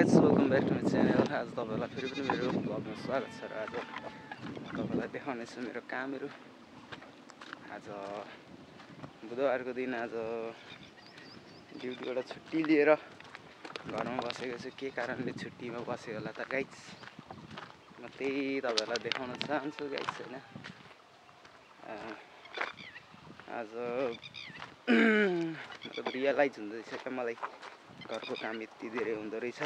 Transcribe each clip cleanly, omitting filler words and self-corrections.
guys, welcome back to my channel. आज तपाईहरुलाई फेरि पनि मेरो भ्लगमा स्वागत छ र आज तपाईहरुलाई देखाउने छु मेरो कामहरु। आज बुधबारको दिन आज ड्युटीबाट छुट्टी लिएर घरमा बसेको छु। के कारणले छुट्टीमा बसे होला त गाइस, म त्यही तपाईहरुलाई देखाउन चाहन्छु गाइस हैन। आज मतलब रियलाइज हुँदैछ के मलाई घरको काम यति धेरै हुँदो रहेछ,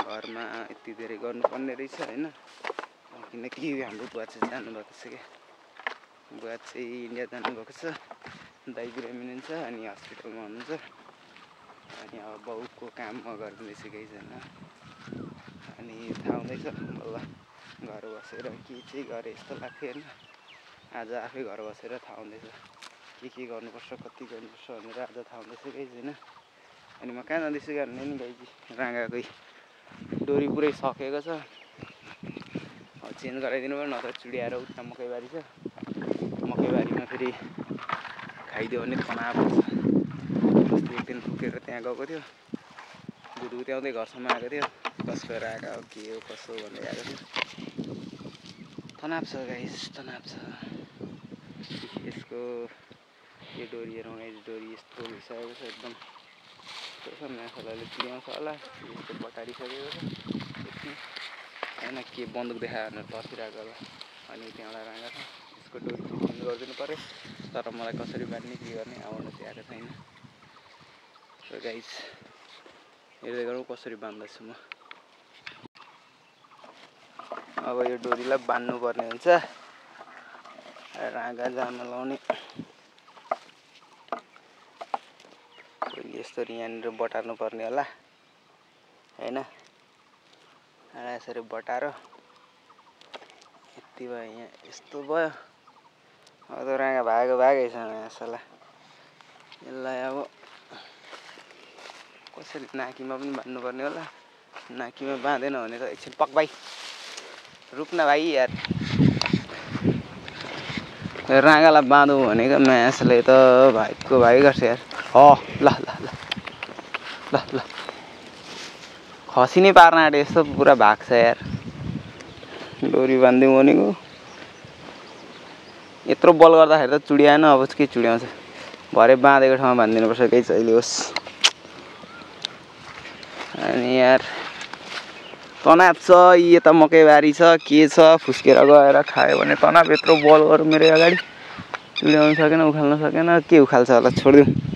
घरमा यति धेरै गर्नुपर्ने रहेछ हैन। किनकि हाम्रो बुवा चाहिँ जानुभएको छ के, बुवा चाहिँ इन्डिया जानुभएको छ, दाइ बिरामी हुनुहुन्छ अनि हस्पिटलमा हुनुहुन्छ। अनि अब बाउको काम म गरिदिँदैछु गाइस हैन। अनि थाहा हुँदैछ बल्ल घर बसेर के चाहिँ गरे जस्तो लाग्थ्यो हैन। आज आफै घर बसेर थाहा हुँदैछ के गर्नुपर्छ, कति गर्नुपर्छ भनेर आज थाहा हुँदैछ गाइस हैन। अनि म कहाँ जाँदैछु गर्ने नि गाइस, राँगाकै डोरी पुरै सकेको छ, अब चेन्ज गराइदिनु पर्यो नत्र चुडिएर उता मकैबारी छ, मकैबारीमा फेरि खाइदियो भने तनाव हुन्छ। अस्ति एक दिन पुगेर त्यहाँ गएको थियो, दुध उत्याउँदै घरसम्म आएको थियो, कसको आएको अब के हो कसो भन्दै आएको थियो। तनाव छ गाइस, तनाव छ। यसको यो डोरी हेरौँ गाइस, डोरी यस्तो भइसकेको छ एकदम मासलाले चियाउँछ होला, यस्तो बटारिसकेको छ हैन। के बन्दुक देखायो भनेर पर्खिरहेको होला। अनि त्यहाँबाट राँगा छ, यसको डोरी चेन्ज गरिदिनु पर्यो, तर मलाई कसरी बाँध्ने के गर्ने आउनु चाहिँ आएको छैन। सो गाइस हेर्दै गरौँ कसरी बाँध्दैछु म। अब यो डोरीलाई बान्नु पर्ने हुन्छ, राँगा जामा लाउने। यसरी यहाँनिर बटार्नु पर्ने होला हैन। यसरी बटारो यति भयो, यहाँ यस्तो भयो। अब त राँगा भागै छ यसलाई। यसलाई अब कसरी नाकीमा पनि बान्नु पर्ने होला। नाकीमा बाँधेन भने त एकछिन पक भाइ, रुक्न भाइ यार। राँगालाई बाँधौँ भनेको म्यासले त भाइको भाइ गर्छ यार। हो ल ल ल ल ल खसी नै पार्न आँटे यस्तो पुरा भाग्छ यार। डोरी बाँधिदिउँ भनेको यत्रो बल गर्दाखेरि त चुडिएन, अब के चुड्याउँछ। भरे बाँधेको ठाउँमा बाँधिदिनुपर्छ केही चाहिँ होस्। अनि यार तनाव छ, यता मकैबारी छ के छ, फुस्केर गएर खायो भने तनाव। यत्रो बल गरौँ मेरो अगाडि चुड्याउनु सकेन, उखाल्न सकेन, के उखाल्छ होला छोडिदिउँ।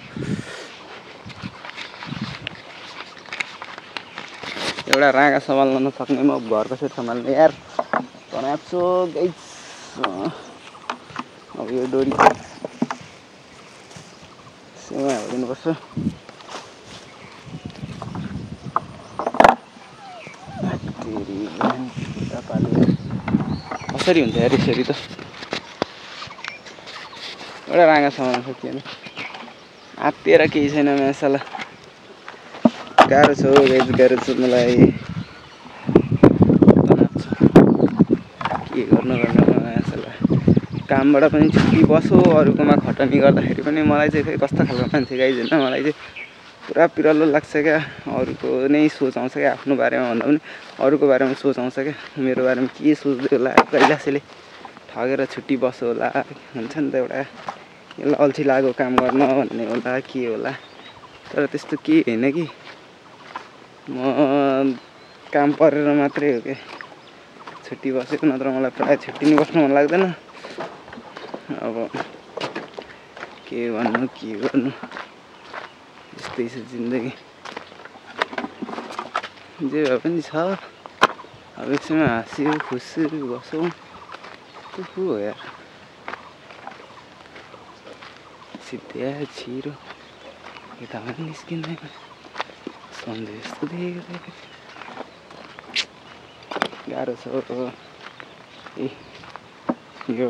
एउटा राँगा सम्हाल्न नसक्ने म घर कसरी सम्हाल्ने यार, तनाव छ गाइस। अब यो डोरी सेवा हालिदिनुपर्छ। कसरी हुन्छ यार यसरी त, एउटा राँगा सम्हाल्न सकिएन, आत्तिएर केही छैन म्यासला। गाह्रो छ गाइस, गाह्रो छ मलाई। के गर्नु म्यासला। कामबाट पनि छुट्टी बसो, अरूकोमा खटनी गर्दाखेरि पनि मलाई चाहिँ फेरि कस्तो खालको मान्छे गाइस होइन। मलाई चाहिँ पुरा पिरल्लो लाग्छ क्या, अरूको नै सोच आउँछ क्या। आफ्नो बारेमा भन्दा पनि अरूको बारेमा सोच आउँछ क्या। मेरो बारेमा के सोच्दै होला, कैलासेले ठगेर छुट्टी बस्यो होला, हुन्छ नि त एउटा यसलाई अल्छी लाग्यो काम गर्न भन्ने होला के होला। तर त्यस्तो केही होइन कि, म काम परेर मात्रै हो क्या छुट्टी बसेको, नत्र मलाई प्रायः छुट्टी नै बस्नु मन लाग्दैन। अब के भन्नु के गर्नु, यस्तै छ जिन्दगी। जे भए पनि छ, अब एकछिनमा हाँस्यो खुसी बसौँ, त्यो हो यार। सिद्धिया छिरो यता पनि निस्किँदैन, सन्देश जस्तो देखेको गाह्रो छ। यो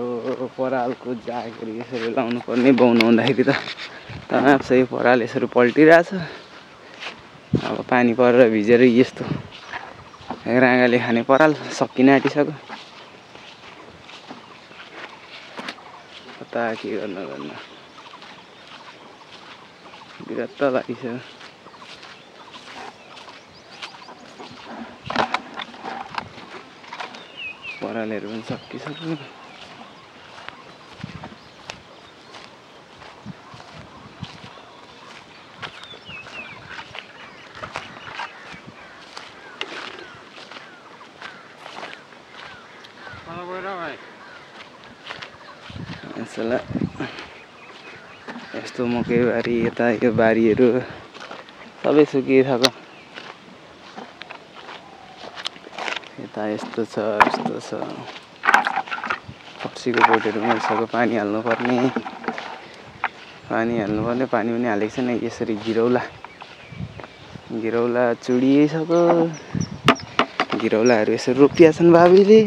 परालको जागिर यसरी लाउनु पर्ने, बाउनु हुँदाखेरि त तनाव छ। यो पराल यसरी पल्टिरहेछ, अब पानी परेर भिजेर यस्तो राँगाले खाने पराल सकिन आँटिसक्यो। कता के गर्नु विरक्त लागिसक्यो। परालहरू पनि सकिसक्यो। यस्तो मकै बारी यता यो बारीहरू सबै सुकिसक्यो। यता यस्तो छ यस्तो छ। फर्सीको बोटहरू मरिसक्यो। पानी हाल्नुपर्ने पानी पनि हालेको छैन। यसरी गिरौला चुडिसक्यो। गिरौलाहरू यसरी रोपिया छन् बाबीले।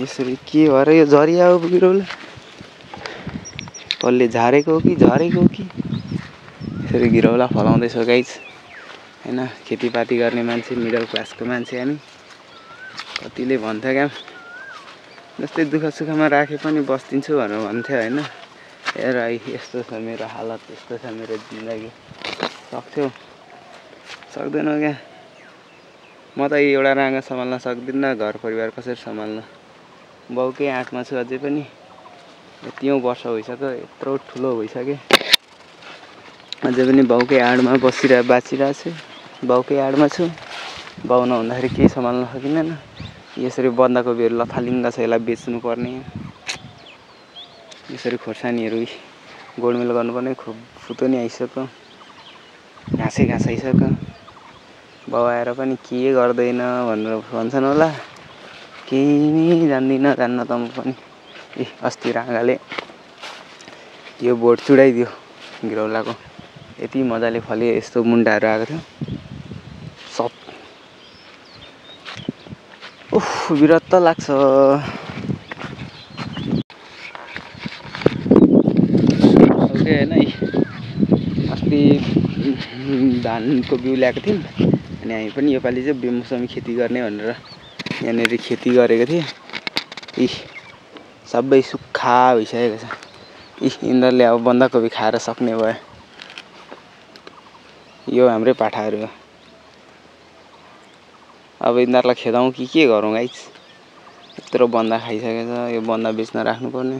यसरी के भएर यो झरिया हो गिरौला। कसले झारेको हो कि यसरी गिरौला फलाउँदैछ गाइस हैन। खेतीपाती गर्ने मान्छे, मिडल क्लासको मान्छे हामी। कतिले भन्थ्यो क्या जस्तै दुःख सुखमा राखे पनि बस्दिन्छु भनेर भन्थ्यो हैन। हेर यस्तो छ मेरो हालत, यस्तो छ मेरो जिन्दगी। सक्छौ सक्दैनौ क्या। म त एउटा राँगा सम्हाल्न सक्दिनँ, घर परिवार कसरी सम्हाल्नु। बाउकै आँटमा छु अझै पनि। यतिौँ वर्ष भइसक्यो, यत्रो ठुलो भइसक्यो, अझै पनि बाउकै आडमा बाँचिरहेको छु। बाउकै आडमा छु। बाउ नहुँदाखेरि केही सम्हाल्न सकिँदैन। यसरी बन्दाकोपीहरू लथालिङ्ग छ, यसलाई बेच्नु पर्ने। यसरी खोर्सानीहरू गोडमेल गर्नुपर्ने। फुतोनी आइसक्यो, घाँसै घाँस आइसक्यो। बाउ आएर पनि के गर्दैन भनेर भन्छन् होला। केही जान्दिनँ, जान्न त म पनि। अस्ति राँगाले यो बोट चुडाइदियो गिरौलाको। यति मजाले फल्यो, यस्तो मुन्टाहरू आएको थियो सब। विरक्त लाग्छ। ओके हैन। अस्ति धानको बिउ ल्याएको थियौँ अनि हामी पनि योपालि चाहिँ बेमौसमी खेती गर्ने भनेर यहाँनिर खेती गरेको थिएँ। सबै सुक्खा भइसकेको छ। यिनीहरूले अब बन्दाकोपी खाएर सक्ने भयो। यो हाम्रै पाठाहरू हो। अब यिनीहरूलाई खेदाउँ कि के गरौँ गाइस। यत्रो बन्दा खाइसकेको छ। यो बन्दा बेच्न राख्नुपर्ने।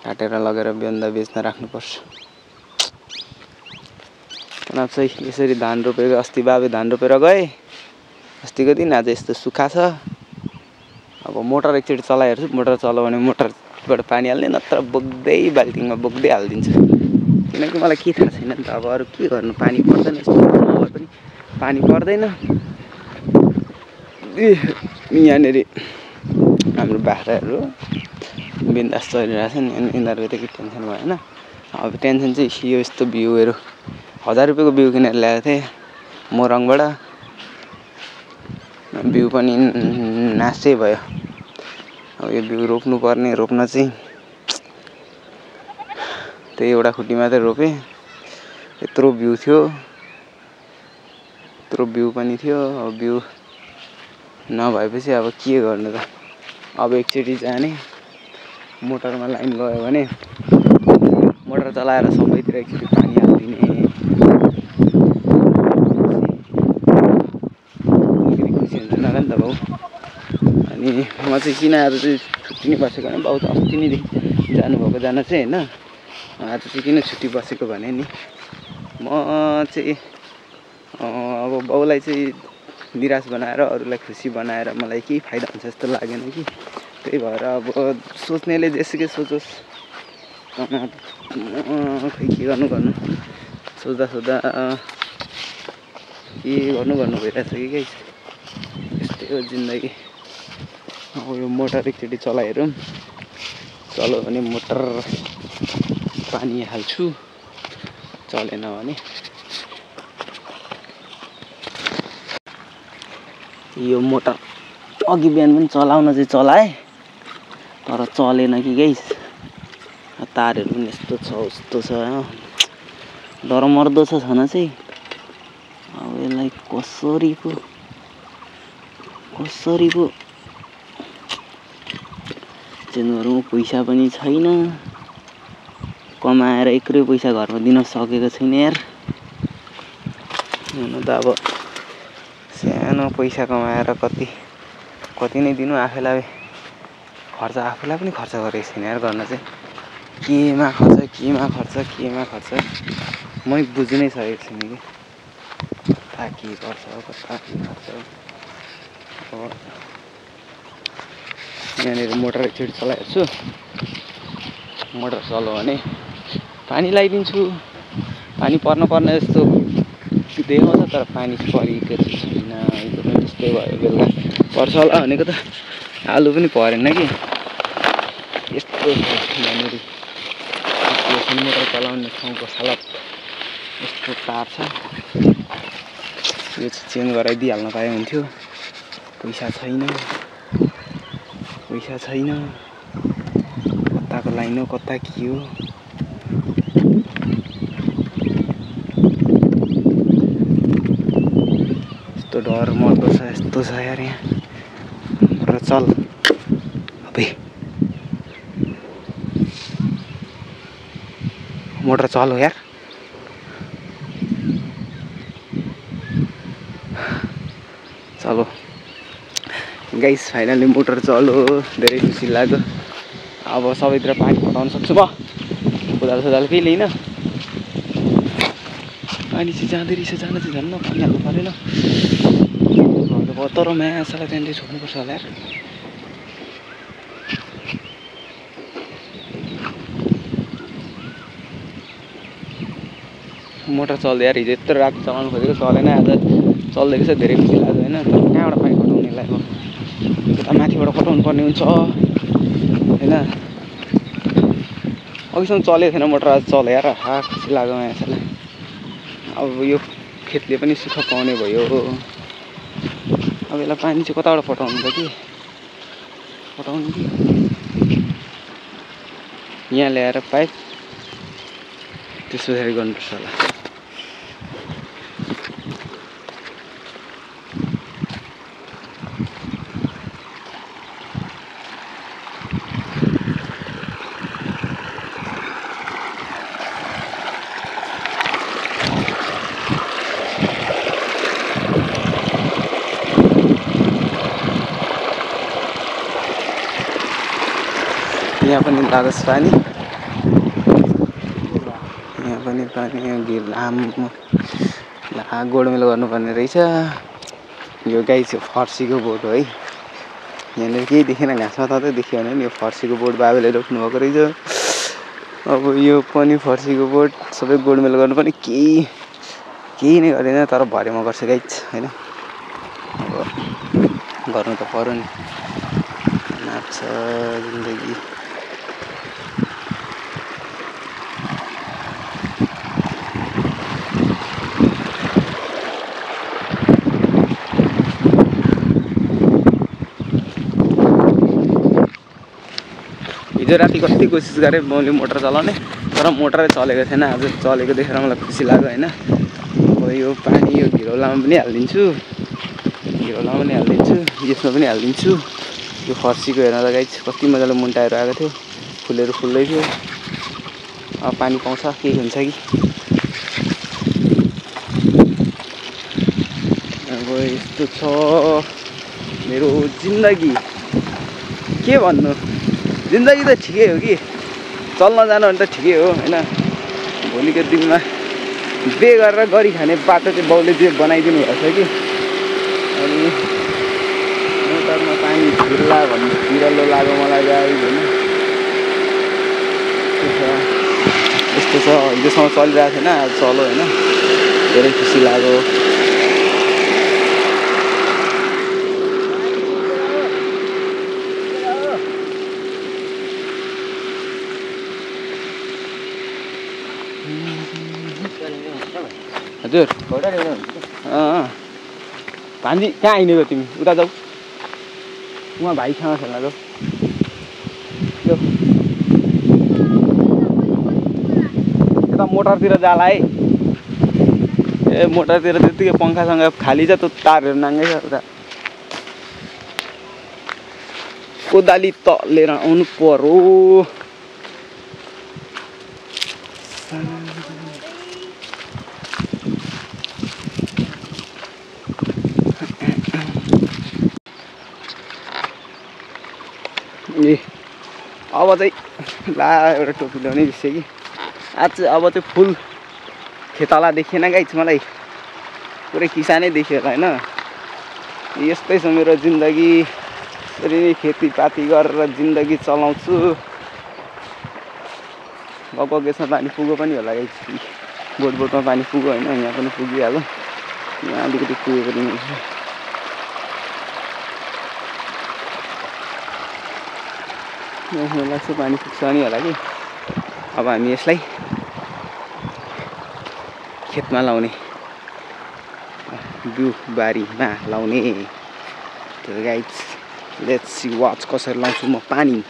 काटेर लगेर बन्दा बेच्न राख्नुपर्छ। तनाव चाहिँ यसरी धान रोपेको। अस्ति बाबे धान रोपेर गए अस्तिको दिन। आज यस्तो सुक्खा छ। अब मोटर एकचोटि चलाइहेर्छु। मोटर चलायो भने मोटरबाट पानी हाल्ने, नत्र बोक्दै बाल्टिङमा बोक्दै हालिदिन्छु। किनकि मलाई के थाहा छैन नि त। अब अरू के गर्नु, पानी पर्दैन। यस्तो नभए पनि पानी पर्दैन। यहाँनिर हाम्रो बाख्राहरू बिन्दास चलिरहेछन्। यिनीहरूको त्यही टेन्सन भएन। अब टेन्सन चाहिँ यो यस्तो बिउहरू 1000 रुपियाँको बिउ किनेर ल्याएको थिएँ मोरङबाट। बिउ पनि नासै भयो। अब यो बिउ रोप्नुपर्ने। रोप्न चाहिँ त्यही एउटा खुट्टी मात्रै रोपेँ। यत्रो बिउ थियो, यत्रो बिउ पनि थियो। अब बिउ नभएपछि अब के गर्नु त। अब एकचोटि जाने, मोटरमा लाइन गयो भने मोटर चलाएर सबैतिर एकचोटि पानी हालिदिने। खुसी हुन्छ होला नि त बाउ। अनि म चाहिँ किन आज चाहिँ छुट्टी नै बसेको भने बाउ त अस्ति नैदेखि जानुभएको जान चाहिँ होइन। आज चाहिँ किन छुट्टी बसेको भने नि म चाहिँ अब बाउलाई चाहिँ निराश बनाएर अरूलाई खुसी बनाएर मलाई केही फाइदा हुन्छ जस्तो लागेन कि। त्यही भएर अब सोच्नेले जेसुकै सोचोस्। खै के गर्नु सोच्दा के गर्नु भइरहेछ कि गाइस। यस्तै हो जिन्दगी। अब यो मोटर एकचोटि चलाइहेरौँ। चल्यो भने मोटर पानी हाल्छु, चलेन भने यो मोटर अघि बिहान पनि चलाउन चाहिँ चलाएँ तर चलेन कि गाइस। तारहरू पनि यस्तो छ उस्तो छ, डरमर्दो छ छन चाहिँ। अब यसलाई कसरी पो चेन्ज गरौँ। पैसा पनि छैन, कमाएर एक्लै पैसा घरमा दिन सकेको छैन यार। हुन त अब सानो पैसा कमाएर कति कति नै दिनु आफैलाई खर्च आफैलाई पनि खर्च गरेको छैन यार गर्न चाहिँ केमा खर्च मै बुझ्नै सकेको छैन कि कता के गर्छ कता के गर्छ अब यहाँनिर मोटर एकचोटि चलाइहेर्छु मोटर चल्यो भने पानी लगाइदिन्छु पानी पर्ने जस्तो देखाउँछ तर पानी परेको चाहिँ छैन हिजो पनि त्यस्तै भयो बेलुका पर्छ होला भनेको त आलु पनि परेन कि यस्तो यहाँनिर मोटर चलाउने ठाउँको हालत यस्तो तार छ यो चाहिँ चेन्ज गराइदिइहाल्न पाए हुन्थ्यो पैसा छैन कताको लाइन हो कता के हो यस्तो डर मर्दो छ यस्तो छ यार यहाँ र चल अबे मोटर चलो यार चलो गाइस फाइनली मोटर चलो धेरै खुसी लाग्यो अब सबैतिर पानी पटाउन सक्छु म कोदाल सोदाल केही लिइन पानी चाहिँ जाँदै रहेछ जान चाहिँ झन् पानी हाल्नु परेन तर माछालाई त्यहाँनिर छोड्नुपर्छ होला यार मोटर चल्दै यार हिजो यत्रो राति चलाउनु खोजेको चलेन आज चल्दै रहेछ धेरै खुसी लाग्यो होइन तर कहाँबाट पानी पटाउनेलाई अब यता माथिबाट पटाउनु पर्ने हुन्छ होइन अघिसम्म चलेको थिएन मोटर आज चल्यो यार खुसी लाग्यो माछालाई अब यो खेतले पनि सुख पाउने भयो अब यसलाई पानी चाहिँ कताबाट पटाउनु त कि पटाउनु कि यहाँ ल्याएर पाइप त्यसो गरी गर्नुपर्छ होला यहाँ पनि लागोस् पानी यहाँ पनि पानी गोडमेल गर्नुपर्ने रहेछ यो गाई चाहिँ फर्सीको बोट हो है यहाँनिर केही देखेन घाँसमा त देखियो भने यो फर्सीको बोट बाबुले रोप्नु भएको रहेछ अब यो पनि फर्सीको बोट सबै गोडमेल गर्नुपर्ने केही नै गरेन तर भरे म गर्छु गाइज होइन अब गर्नु त पर्यो नि नाप्छ जिन्दगी हिजो राति कति कोसिस गरेँ मैले मोटर चलाउने तर मोटरै चलेको थिएन आज चलेको देखेर मलाई खुसी लाग्यो होइन अब यो पानी यो घिरौलामा पनि हालिदिन्छु यसमा पनि हालिदिन्छु यो फर्सीको हेर्न त गाइस कति मजाले मुन्टाएर आएको थियो फुलहरू फुल्दै थियो अब पानी पाउँछ के हुन्छ कि अब यस्तो छ मेरो जिन्दगी के भन्नु जिन्दगी त ठिकै हो कि चल्न जानु भने त ठिकै हो होइन भोलिको दिनमा बे गरेर गरी खाने बाटो चाहिँ बाउले जे बनाइदिनु भएको छ कि अनि मोटरमा पानी फिर्ला भन्ने फिरल्लो लाग्यो मलाई गाई होइन यस्तो छ हिजोसम्म चलिरहेको थिएन आज चल्यो होइन धेरै खुसी लाग्यो हजुर भान्जी कहाँ हिँडेको तिमी उता जाऊ उहाँ भाइसँग खेल्न जाऊ यता मोटरतिर जाला है ए मोटरतिर त्यतिकै पङ्खासँग खाली छ त्यो तारहरू नाङ्गै छ उता कोदाली त लिएर आउनु पर्यो अब चाहिँ ला एउटा टोपी ल्याउने बिर्सेँ कि आज चाहिँ अब चाहिँ फुल खेतला देखेन गाइस मलाई पुरै किसानै देखियो होला होइन यस्तै छ मेरो जिन्दगी यसरी नै खेतीपाती गरेर जिन्दगी चलाउँछु अब यसमा पानी पुग्यो पनि होला गाइस बोटमा पानी पुग्यो होइन यहाँ पनि पुगिहाल्यो यहाँ अलिकति पुग्यो पनि लाग्छ पानी पुग्छ नि होला कि अब हामी यसलाई खेतमा लाउने बिउ बारीमा लाउने गाइस लेट्स सी वाच कसरी लाउँछु म पानी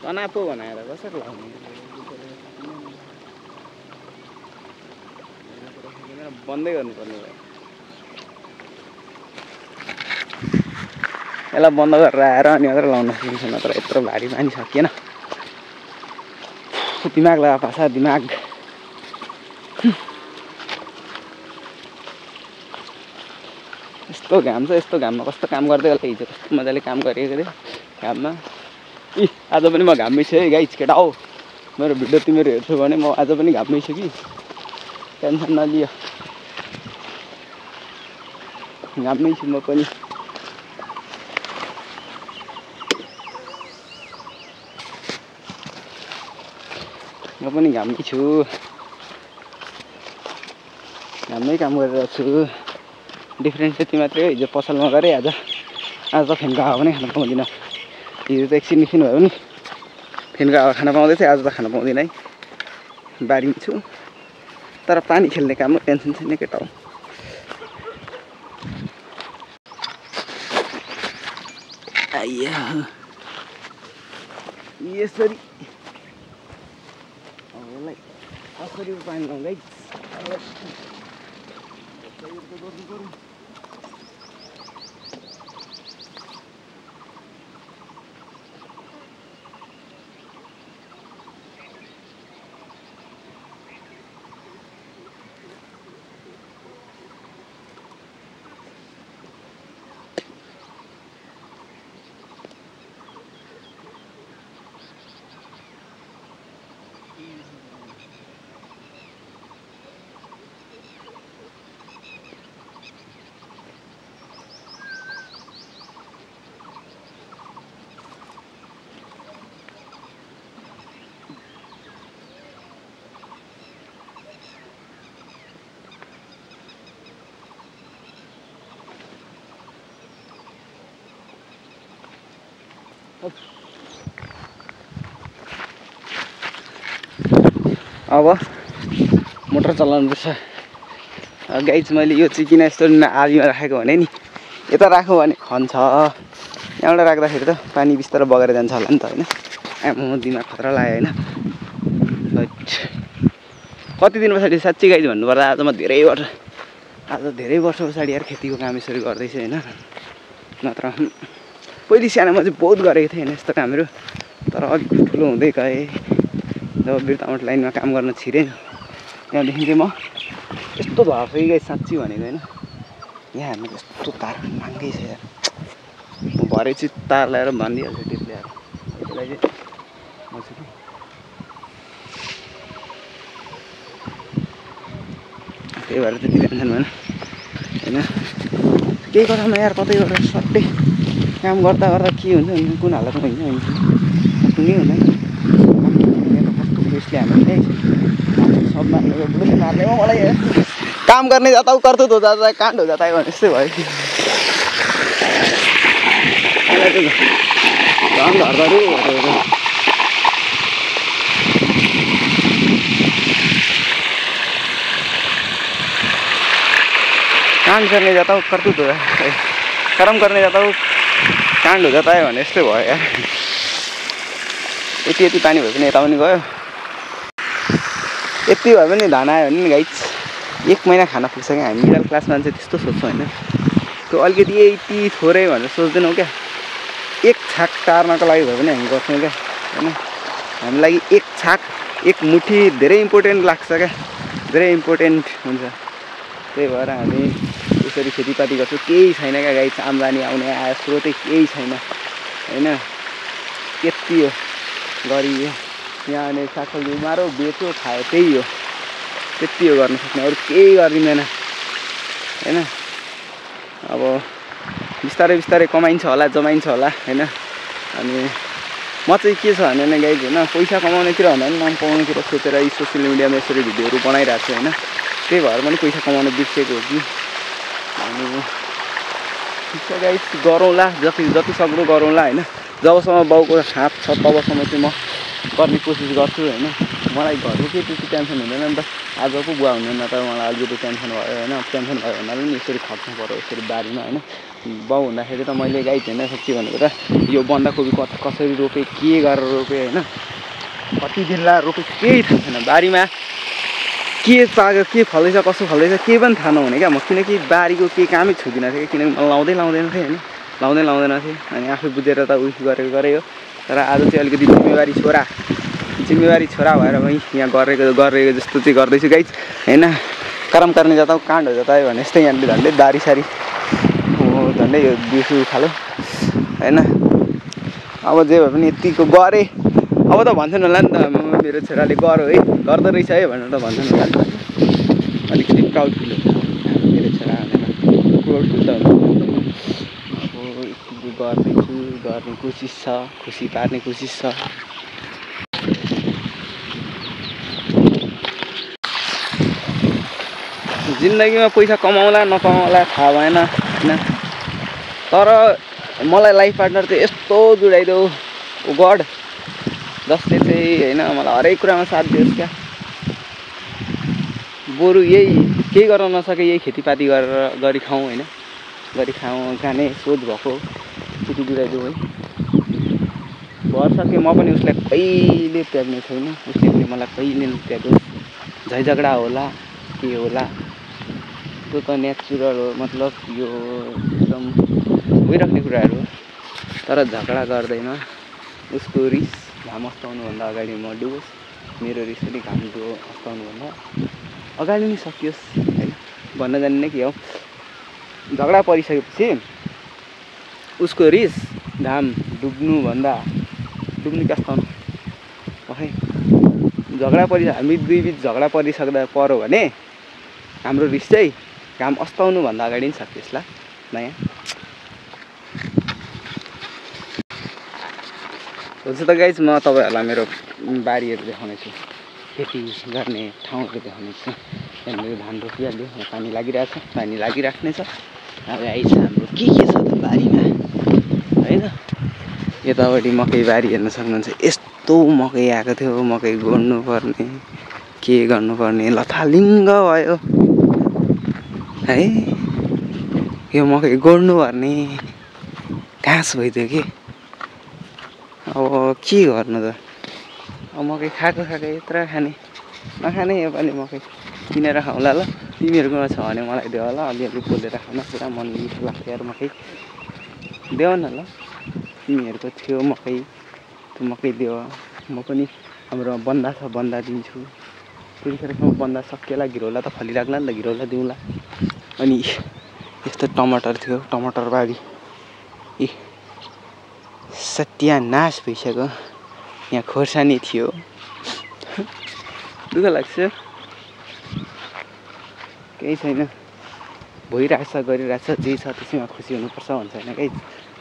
तनापो बनाएर कसरी लाउने बन्दै गर्नुपर्ने भयो यसलाई बन्द गरेर आएर अनि मात्र लाउन सकिन्छ नत्र यत्रो भारी पानी सकिएन दिमाग लगा पासा दिमाग यस्तो घाम छ यस्तो घाममा कस्तो काम गर्दै होला हिजो कस्तो मजाले काम गरेको थिएँ घाममा आज पनि म घाममै छु है गाइस केटा हो मेरो भिडियो तिमीहरू हेर्छौ भने म आज पनि घाममै छु कि टेन्सन नलियो घाममै छु म पनि घाममै छु घाममै काम गरेर छु डिफ्रेन्स यति मात्रै हो हिजो पसलमा गरेँ आज त फेनको हावा पनि खान पाउँदिनँ हिजो त एकछिन भयो नि फेनको हावा खान पाउँदै थिएँ आज त खान पाउँदिनँ है बारीमा छु तर पानी खेल्ने काममा टेन्सन छैन केटा हो आइया यसरी यसलाई कसरी पानी लाउँ गाइस अब मोटर चलाउनु पर्छ गाइस मैले यो चाहिँ किन यस्तो आधीमा राखेको भने नि यता राख्यो भने खन्छ यहाँबाट राख्दाखेरि त पानी बिस्तारै बगेर जान्छ होला नि त होइन म दिमाग खतरा लाग्यो होइन बट कति दिन पछाडि साँच्चै गाइस भन्नुपर्दा आज धेरै वर्ष पछाडि यार खेतीको काम यसरी गर्दैछु होइन नत्र पहिले सानोमा चाहिँ बहुत गरेको थिएँ होइन यस्तो कामहरू तर अलिक ठुलो हुँदै गएँ जब बिर्तामोट लाइनमा काम गर्न छिरेँ त्यहाँदेखि चाहिँ म यस्तो भएको छु गाइस साँच्ची भनेको होइन यहाँ हामी यस्तो तार महँगै छ यार भरे चाहिँ तार ल्याएर बाँधिहाल्छ टिप ल्याएर यसलाई चाहिँ म चाहिँ त्यही भएर त्यति टेन्सन भएन होइन केही कथामा यार कतै गरेर सट्टै काम गर्दा के हुन्छ कुन हालतमा हुन्छ कुनै हुँदैन कस्तो पुलिसले हामीले सब मार्नेको पुलिस मार्ने हो मलाई काम गर्ने जाता हूँ करतूत हो जाता है कांड हो जाता है भने जस्तै भयो झन् घरबारी कांड करने जाता हूँ करतूत हो जाता है कर्म करने जाता हूँ काण्ड हुँदा पायो भने यस्तै भयो यार। यति यति पानी भए पनि यता पनि गयो। यति भए पनि धान आयो भने नि गाइस 1 महिना खान पुग्छ क्या। हामी मिडल क्लास मान्छे त्यस्तो सोच्छौँ होइन। त्यो अलिकति यति थोरै भनेर सोच्दैनौँ क्या। एक छाक टार्नको लागि भए पनि हामी गर्छौँ क्या होइन। हाम्रो लागि एक छाक एक मुठी धेरै इम्पोर्टेन्ट लाग्छ क्या, धेरै इम्पोर्टेन्ट हुन्छ। त्यही भएर हामी यसरी खेतीपाती गर्छौँ। केही छैन क्या गाइस, आम्दानी आउने आय स्रोतै केही छैन होइन। यति हो गरियो यहाँ अनि सागसब्जी उमारो बेच्यो खायो त्यही हो, त्यति हो गर्न सक्ने, अरू केही गरिँदैन होइन। अब बिस्तारै बिस्तारै कमाइन्छ होला, जमाइन्छ होला होइन। अनि म चाहिँ के छ भने गाइस होइन, पैसा कमाउनेतिर भन्दा पनि नाम कमाउनेतिर सोचेर यी सोसियल मिडियामा यसरी भिडियोहरू बनाइरहेको छु होइन। त्यही भएर पनि पैसा कमाउन बिर्सेको हो कि। अनि गाइस गरौँला, जति सक्दो गरौँला होइन। जबसम्म बाउको हात छ तबसम्म चाहिँ म गर्ने कोसिस गर्छु होइन। मलाई घरको केही त्यति टेन्सन हुँदैन नि त। आज पो बुवा हुनुहुन्न त मलाई अलिकति टेन्सन भयो होइन। टेन्सन भयो भन्दा पनि यसरी खट्नु पऱ्यो यसरी बारीमा होइन। बाउ हुँदाखेरि त मैले गाइस होइन के भनेको त, यो बन्दाकोपी कसरी रोपेँ, के गरेर रोपेँ होइन, कति दिन ला रोपेँ केही थाहा छैन। बारीमा के पाक्यो, के फल्दैछ, कसो फल्दैछ केही पनि थाहा नहुने क्या म। किनकि बारीको केही कामै छुदिनँ थिएँ, किनकि मलाई लाउँदैन थिएँ होइन। लाउँदैन थिएँ। अनि आफै बुझेर त उयो गरेकै हो। तर आज चाहिँ अलिकति जिम्मेवारी छोरा भएर म यहाँ गरेको जस्तो चाहिँ गर्दैछु गाइस होइन। कर्म गर्ने जाता काण्ड हो जाता है भने जस्तै यहाँले झन्डै दारी झन्डै यो दिउँसो उखालो होइन। अब जे भए पनि यतिको गरेँ। अब त भन्छन् होला नि त मेरो छोराले गऱ्यो है, गर्दो रहेछ है भनेर त भन्छन् होला नि त। अलिकति प्राउड फिल हुन्छ मेरो छोरा भनेर, प्राउड फिल त हुन्छ। अब यतिको गर्दैछु, गर्ने कोसिस छ, खुसी पार्ने कोसिस छ। जिन्दगीमा पैसा कमाउला नकमाउला थाहा भएन होइन। तर मलाई लाइफ पार्टनर चाहिँ यस्तो जुडाइदेऊ गड, जसले चाहिँ होइन मलाई हरेक कुरामा साथ दियोस् क्या। बरु यही केही गर्न नसके यही खेतीपाती गरी खाउँ होइन, गरी खाने सोच भएको त्यति जुडाइदेऊ है। भरसके म पनि उसलाई कहिले त्याग्ने छैन, उसले पनि मलाई कहिले नत्यागोस्। झैझगडा होला के होला त्यो त नेचुरल हो, मतलब यो एकदम भइराख्ने कुराहरू हो। तर झगडा गर्दैमा उसको रिस घाम अस्ताउनुभन्दा अगाडि म डुबोस्, मेरो रिस पनि घाम अस्ताउनुभन्दा अगाडि नै सकियोस् होइन। भन्न जान्ने के हो, झगडा परिसकेपछि उसको रिस घाम डुब्नु क्या अस्ताउनु है। हामी दुई बिच झगडा परिसक्दा पऱ्यो भने हाम्रो रिस चाहिँ घाम अस्ताउनुभन्दा अगाडि नै सकियोस् ल नयाँ। हुन्छ त गाइस, म तपाईँहरूलाई मेरो बारीहरू देखाउनेछु, खेती गर्ने ठाउँहरू देखाउनेछु। यहाँनिर धान रोपिहाल्यो, यहाँ पानी लागिरहेछ, पानी लागिराख्ने छ। अब आइछ हाम्रो के छ त बारीमा होइन। यतापट्टि मकै बारी हेर्न सक्नुहुन्छ। यस्तो मकै आएको थियो, मकै गोड्नुपर्ने के गर्नुपर्ने लथालिङ्ग भयो है। यो मकै गोड्नुपर्ने घाँस भइदियो कि। अब के गर्नु त, अब मकै खाएको यत्र खाने नखाने योपालि मकै किनेर खाउँला ल। तिमीहरूकोमा छ भने मलाई देऊ ल, अलिअलि पोलेर खान पुरा मन मिठो लाग्छ यार मकै। देऊ न ल, तिमीहरूको थियो मकै, त्यो मकै देऊ। म पनि हाम्रो बन्दा छ, बन्दा दिन्छु। त्यतिखेरसम्म बन्दा सकिएला, घिरौला त फलिराख्ला नि त, घिरौला दिउँला। अनि यस्तो टमाटर थियो, टमाटर बारी सत्यानाश भइसक्यो। यहाँ खोर्सानी थियो, दुःख लाग्छ। केही छैन, भइरहेछ, गरिरहेछ, जे छ त्यसैमा खुसी हुनुपर्छ भन्छ होइन गाइस।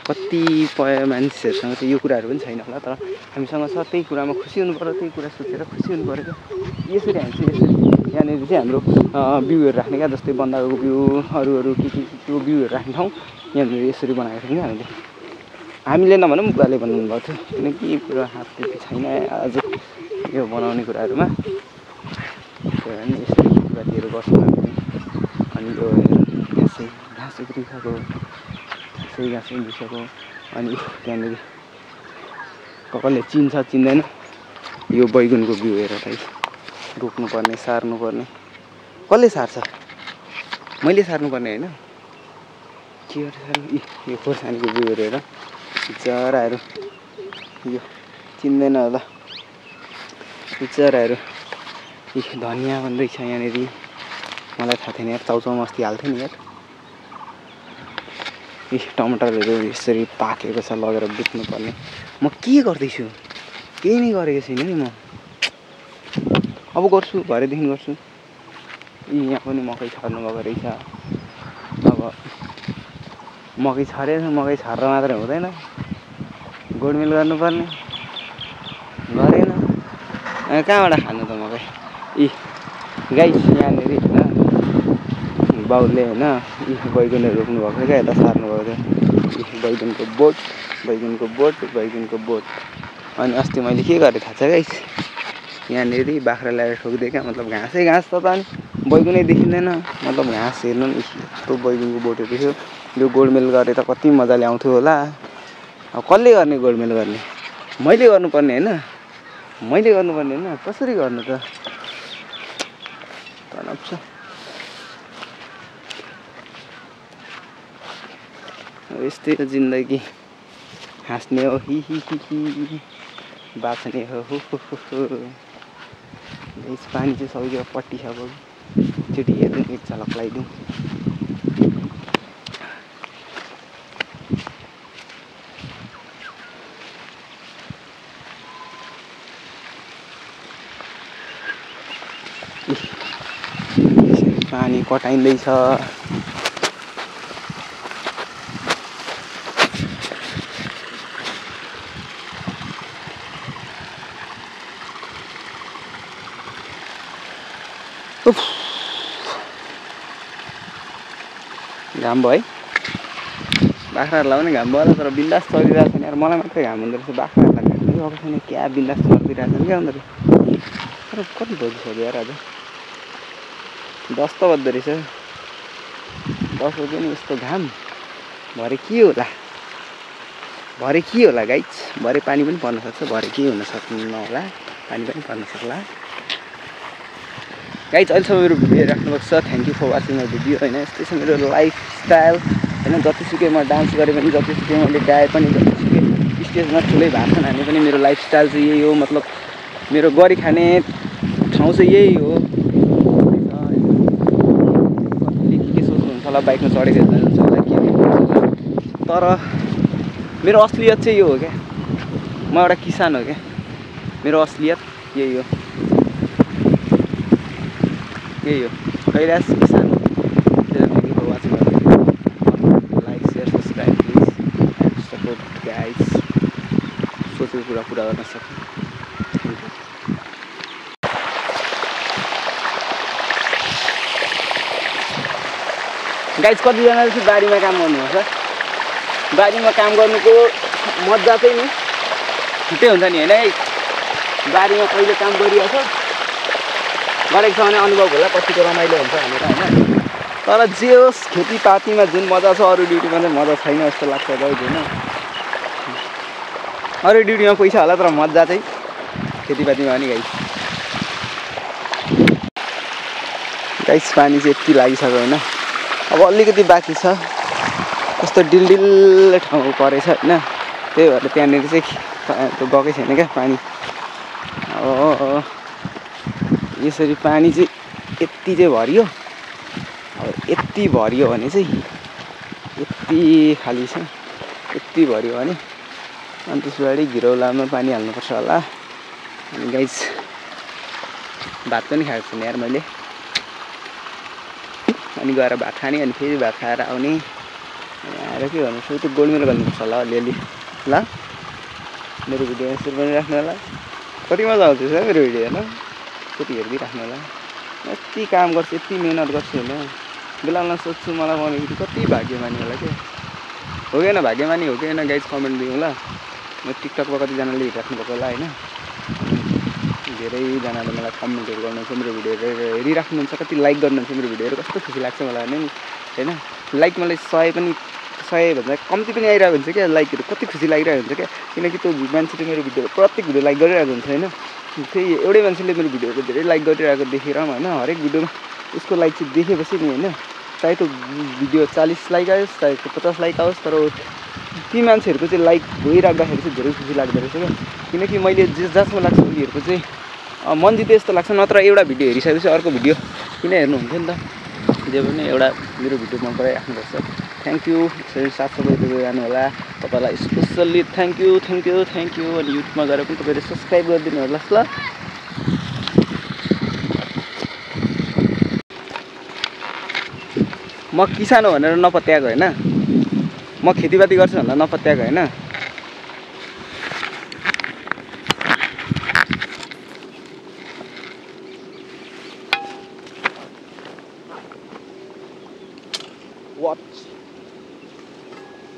कतिपय मान्छेहरूसँग चाहिँ यो कुराहरू पनि छैन होला, तर हामीसँग छ त्यही कुरामा खुसी हुनु पर्यो, त्यही कुरा सोचेर खुसी हुनु पऱ्यो क्या। यसरी हामी चाहिँ यहाँनिर चाहिँ हाम्रो बिउहरू राख्ने क्या, जस्तै बन्दाको बिउ अरू के त्यो बिउहरू राख्ने ठाउँ यहाँनिर यसरी बनाएको छौँ क्या हामीले नभनौँ बुवाले बनाउनु भएको थियो। किनकि पुरा हात त्यति छैन आज यो बनाउने कुराहरूमा, त्यही भएर यसरी खेतीपातीहरू गर्छौँ हामी। अनि यो घाँस उब्रिसक्यो, घाँसै उब्रिसक्यो। अनि त्यहाँनिर कसले चिन्छ चिन्दैन यो बैगुनको बिउ हेर भाइ रोप्नुपर्ने सार्नुपर्ने कसले सार्छ मैले सार्नुपर्ने होइन के गर्छ यो खोर्सानीको बिउहरू हेर चराहरू यो चिन्दैन होला चराहरू धनियाँ पनि रहेछ यहाँनिर मलाई थाहा थिएन यार चाउचाउमा अस्ति हाल्थेँ नि यार टमाटरहरू यसरी पाकेको छ लगेर बेच्नुपर्ने म के गर्दैछु केही नै गरेको छैन नि म अब गर्छु भरेदेखि गर्छु यहाँ पनि मकै छर्नु भएको रहेछ अब मकै छरेर मकै छरेर मात्रै हुँदैन गोडमेल गर्नुपर्ने गरेन कहाँबाट खानु त मकै गाइस यहाँनिर होइन बाउले होइन बैगुनहरू रोप्नु भएको थियो क्या यता सार्नु भएको थियो बैगुनको बोट अनि अस्ति मैले के गरेँ थाहा छ गाइस यहाँनिर बाख्रा ल्याएर ठोकिदिएँ क्या मतलब घाँसै घाँस त अनि बैगुनै देखिँदैन मतलब घाँस हेर्नु नि यस्तो बैगुनको बोटहरू थियो यो गोडमेल गरे त कति मजाले आउँथ्यो होला अब कसले गर्ने गोडमेल गर्ने मैले गर्नुपर्ने होइन कसरी गर्नु त तनाव छ यस्तै हो जिन्दगी हाँस्ने हो हि बाँच्ने हो पानी चाहिँ सबै जग्गा पट्टी छ बरु एकचोटि हेर्नु एक झलक लगाइदिउँ पानी कटाइँदैछ घाम भयो है बाख्राहरूलाई पनि घाम भयो तर बिन्दास चलिरहेको छैन यार मलाई मात्रै घाम हुँदो रहेछ बाख्राहरूलाई घाम दिएको छैन क्या बिन्दास चलिरहेको छ क्या उनीहरू तर कति बजिसक्यो यार आज 10 त बज्दो रहेछ 10 बज्यो नि यस्तो घाम भरे के होला गाइज भरे पानी पनि पर्न सक्छ भरे के हुन सक्दैन होला पानी पनि पर्न सक्ला गाइज अहिलेसम्म मेरो भिडियो राख्नुभएको छ thank you for watching my video होइन यस्तै छ मेरो लाइफस्टाइल होइन जतिसुकै म डान्स गरेँ पनि जतिसुकै मैले गाएँ पनि जतिसुकै स्टेजमा ठुलै भाषण हाने पनि मेरो लाइफस्टाइल चाहिँ यही हो मतलब मेरो गरी खाने ठाउँ चाहिँ यही हो के सोच्नुहुन्छ होला बाइकमा चढेर जानुहुन्छ होला के तर मेरो असलियत चाहिँ यो हो क्या म एउटा किसान हो क्या मेरो असलियत यही हो Kailash Kisan thank you for watching like share subscribe please and support guys सोचेको कुरा पुरा गर्न सक्नु गाइज कतिजनाले चाहिँ बारीमा काम गर्नुहुन्छ बारीमा काम गर्नुको मजा चाहिँ नि छुट्टै हुन्छ नि होइन बारीमा कहिले काम गरिरहेको गरेको छ भने अनुभव होला कतिको रमाइलो हुन्छ भनेर होइन तर जे होस् खेतीपातीमा जुन मजा छ अरू ड्युटीमा चाहिँ मजा छैन जस्तो लाग्छ गाइज होइन अरू ड्युटीमा पैसा होला तर मजा चाहिँ खेतीपातीमा पनि गाइज पानी चाहिँ यति लागिसक्यो होइन अब अलिकति बाँकी छ कस्तो डिल ठाउँ परेछ होइन त्यही भएर त्यहाँनिर चाहिँ गएकै छैन क्या पानी यसरी पानी चाहिँ यति चाहिँ भरियो अब यति भरियो भने चाहिँ यति खाली छ यति भरियो भने अनि त्यस पछाडि घिरौलामा पानी हाल्नुपर्छ होला अनि गाइज भात पनि खाएको छैन यार मैले अनि गएर भात खाने अनि फेरि भात खाएर आउने आएर के गर्नु सबै त्यो गोडमेल गर्नुपर्छ होला अलिअलि ल मेरो भिडियो यसरी पनि राख्नु होला कति मजा आउँछ मेरो भिडियो होइन कति हेरिदिइराख्नु होला यति काम गर्छु यति मिहिनेत गर्छु होइन बेला बेला सोध्छु मलाई भनेको कति भाग्यमानी होला क्या हो कि होइन भाग्यमानी हो कि होइन गाइज कमेन्ट दिउँ ल म टिकटकमा कतिजनाले हेरिराख्नु भएको होला होइन धेरैजनाले मलाई कमेन्टहरू गर्नुहुन्छ मेरो भिडियोहरू हेरिराख्नुहुन्छ कति लाइक गर्नुहुन्छ मेरो भिडियोहरू कस्तो खुसी लाग्छ मलाई होइन लाइक मलाई 100 100 भन्दा कम्ती पनि आइरहेको हुन्छ क्या लाइकहरू कति खुसी लागिरहेको हुन्छ क्या किनकि त्यो मान्छेले मेरो भिडियो प्रत्येक भिडियो लाइक गरिरहेको हुन्छ होइन त्यही एउटै मान्छेले मेरो भिडियोको धेरै लाइक गरिरहेको देखेर पनि होइन हरेक भिडियोमा उसको लाइक चाहिँ देखेपछि नि होइन चाहे त्यो भिडियो 40 लाइक आओस् चाहे 50 लाइक आओस् तर ती मान्छेहरूको चाहिँ लाइक भइराख्दाखेरि चाहिँ धेरै खुसी लाग्दो रहेछ क्या किनकि मैले जसमा लाग्छ उनीहरूको चाहिँ मन जिते जस्तो लाग्छ नत्र एउटा भिडियो हेरिसकेपछि अर्को भिडियो किन हेर्नुहुन्थ्यो नि त जे पनि एउटा मेरो भिडियो मन पराइराख्नुपर्छ थ्याङ्क यू साथ सबैले जानु होला तपाईँलाई स्पेसल्ली थ्याङ्क यू अनि युट्युबमा गएर पनि तपाईँले सब्सक्राइब गरिदिनु होला ल म किसान हो भनेर नपत्याएको होइन म खेतीपाती गर्छु भनेर नपत्याएको होइन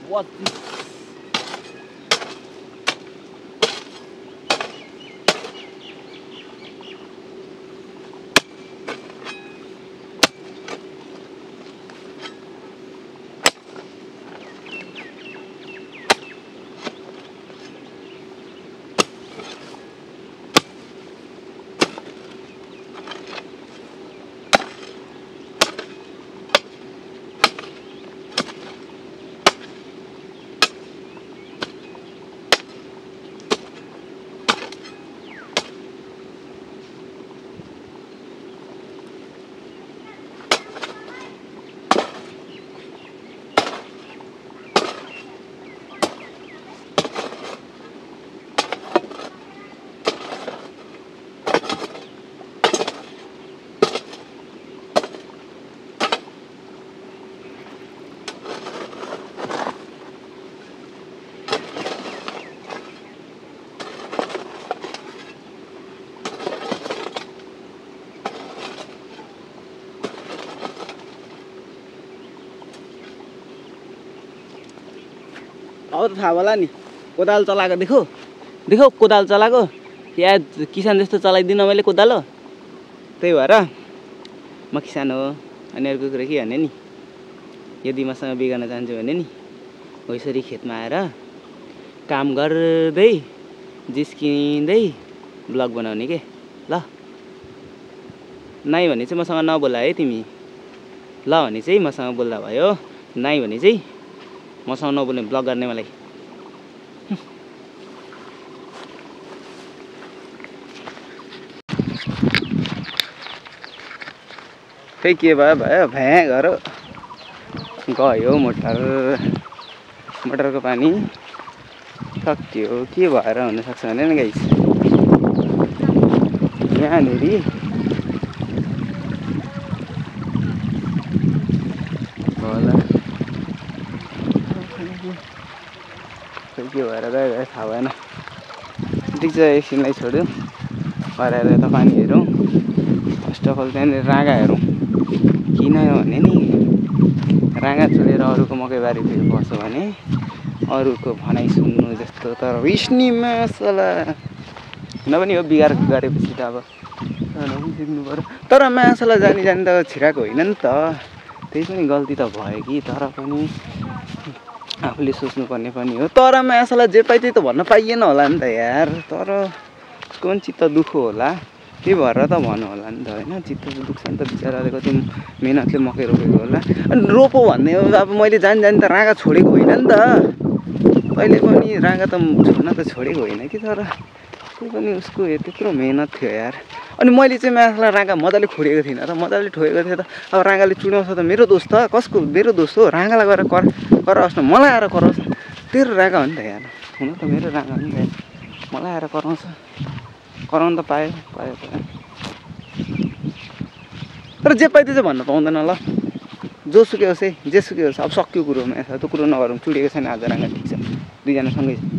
What this? अब त थाहा होला नि कोदाल चलाएको देखो कोदाल चलाएको या किसान जस्तो चलाइदिन मैले कोदालो त्यही भएर म किसान हो अनि अर्को कुरा के भने नि यदि मसँग बिगार्न चाहन्छु भने नि हो यसरी खेतमा आएर काम गर्दै जिस्किँदै ब्लग बनाउने के ल नाइ भने चाहिँ मसँग नबोला है तिमी ल भने चाहिँ मसँग बोल्दा भयो नाइ भने चाहिँ मसँग नबोल्ने ब्लग गर्ने मलाई खै के भयो भ्याँ गर गयो मोटरको पानी सक्यो के भएर हुनसक्छ भने नि गाइस यहाँनेरि होला के भएर गयो थाहा भएन ठिक छ एकछिनलाई छोड्यो हराएर त पानी हेरौँ फर्स्ट अफ अल त्यहाँनिर राँगा हेरौँ किन भने नि राँगा छोडेर अरूको मकैबारीतिर बस्यो भने अरूको भनाइ सुन्नु जस्तो तर रिस्नी मासला नभनी हो बिगार गरेपछि त अब सिक्नु पर्यो तर मासला जानी त छिराको होइन नि त त्यही पनि गल्ती त भयो कि तर पनि आफूले सोच्नुपर्ने पनि हो तर मासला जे पाइ त्यही त भन्न पाइएन होला नि त यार तर उसको पनि चित्त दुःख होला त्यही भएर त भन्नु होला नि त होइन चित्त दुख्छ नि त बिचराले कति मेहनतले मकै रोपेको होला अनि रोपो भन्ने अब मैले जानी त राँगा छोडेको होइन नि त अहिले पनि राँगा त छोड्न त छोडेको होइन कि तर त्यही पनि उसको त्यत्रो मेहनत थियो यार अनि मैले चाहिँ मासला राँगा मजाले खोडेको थिइनँ र मजाले ठोकेको थिएँ त अब राँगाले चुडाउँछ त मेरो दोष त कसको मेरो दोष हो राँगालाई गएर कराओस् न मलाई आएर कराउँछ तेरो राँगा हो नि त यार हुन त मेरो राँगा हो नि त मलाई आएर कराउँछ कराउनु त पायो तर जे पाइदियो चाहिँ भन्न पाउँदैन ल जोसुकै होस् है जेसुकै होस् अब सक्यो कुरोमा त्यो कुरो नगरौँ चुडेको छैन आज राँगा ठिक छ दुईजना सँगै छ